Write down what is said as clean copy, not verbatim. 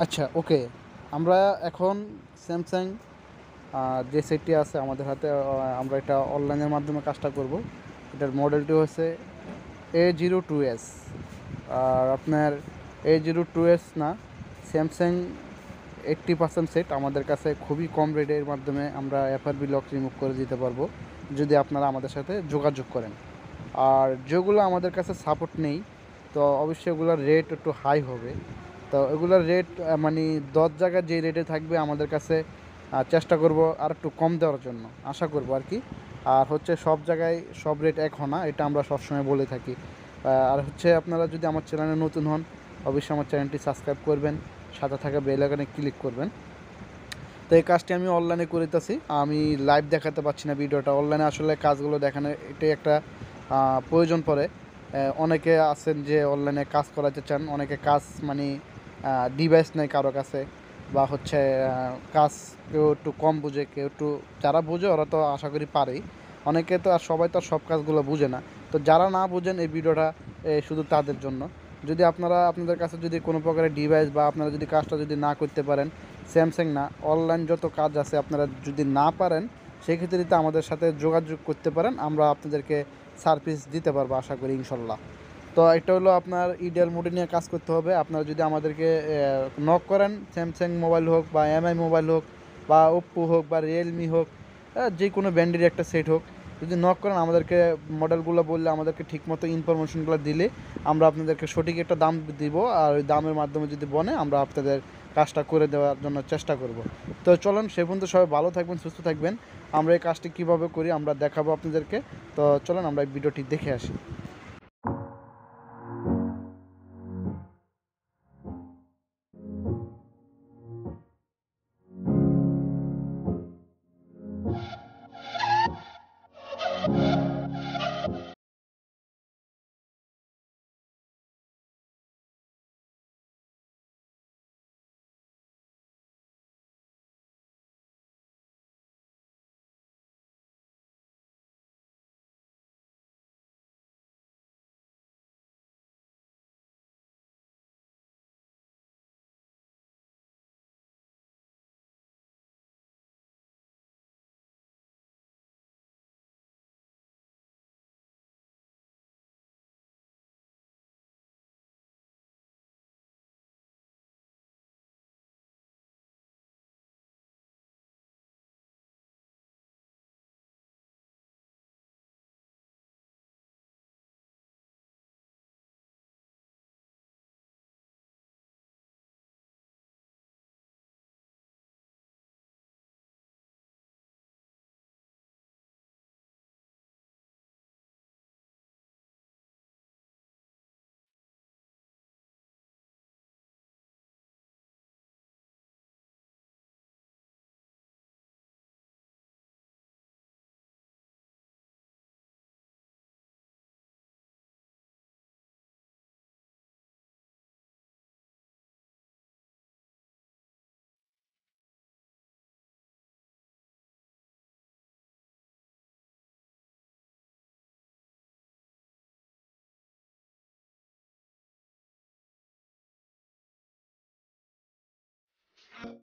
আচ্ছা, ওকে। আমরা এখন স্যামসাং যে সেটটি আছে আমাদের হাতে, আমরা এটা অনলাইনের মাধ্যমে কাজটা করব। এটার মডেলটি হচ্ছে A02s। আর আপনার A02s না, স্যামসাং 80% সেট আমাদের কাছে খুবই কম রেটের মাধ্যমে আমরা এফআরবি লক রিমুভ করে দিতে পারবো যদি আপনারা আমাদের সাথে যোগাযোগ করেন। আর যেগুলো আমাদের কাছে সাপোর্ট নেই, তো অবশ্যই এগুলোর রেট একটু হাই হবে। তো এগুলোর রেট মানে 10 জায়গায় যে রেটে থাকবে আমাদের কাছে চেষ্টা করব আর একটু কম দেওয়ার জন্য, আশা করব আর কি। আর হচ্ছে সব জায়গায় সব রেট এক হয় না, এটা আমরা সবসময় বলে থাকি। আর হচ্ছে আপনারা যদি আমার চ্যানেলে নতুন হন, অবশ্যই আমার চ্যানেলটি সাবস্ক্রাইব করবেন, সাথে থাকা বেল আইকনে ক্লিক করবেন। তো এই কাজটি আমি অনলাইনে করিতেছি, আমি লাইভ দেখাতে পারছি না ভিডিওটা। অনলাইনে আসলে কাজগুলো দেখানো এটাই একটা প্রয়োজন পড়ে। অনেকে আছেন যে অনলাইনে কাজ করাতে চান, অনেকে কাজ মানে ডিভাইস নেই কারো কাছে, বা হচ্ছে কাজ কেউ একটু কম বুঝে, কেউ একটু, যারা বুঝে ওরা তো আশা করি পারেই। অনেকে তো আর সবাই তো আর সব কাজগুলো বুঝে না। তো যারা না বুঝেন এই ভিডিওটা শুধু তাদের জন্য। যদি আপনারা আপনাদের কাছে যদি কোনো প্রকারের ডিভাইস বা আপনারা যদি কাজটা যদি না করতে পারেন, স্যামসাং না, অনলাইন যত কাজ আছে আপনারা যদি না পারেন, সেক্ষেত্রে তো আমাদের সাথে যোগাযোগ করতে পারেন, আমরা আপনাদেরকে সার্ভিস দিতে পারবো আশা করি ইনশাল্লাহ। তো এটা হলো আপনার ইডিয়াল মোডে নিয়ে কাজ করতে হবে। আপনারা যদি আমাদেরকে নক করেন, স্যামসাং মোবাইল হোক বা এমআই মোবাইল হোক বা ওপ্পো হোক বা রিয়েলমি হোক, যে কোনো ব্র্যান্ডের একটা সেট হোক, যদি নক করেন আমাদেরকে মডেলগুলো বললে, আমাদেরকে ঠিকমতো ইনফরমেশনগুলো দিলে আমরা আপনাদেরকে সঠিক একটা দাম দিব। আর ওই দামের মাধ্যমে যদি বনে, আমরা আপনাদের কাজটা করে দেওয়ার জন্য চেষ্টা করব। তো চলুন, সে পর্যন্ত সবাই ভালো থাকবেন, সুস্থ থাকবেন। আমরা এই কাজটি কীভাবে করি আমরা দেখাবো আপনাদেরকে। তো চলুন আমরা এই ভিডিওটি দেখে আসি।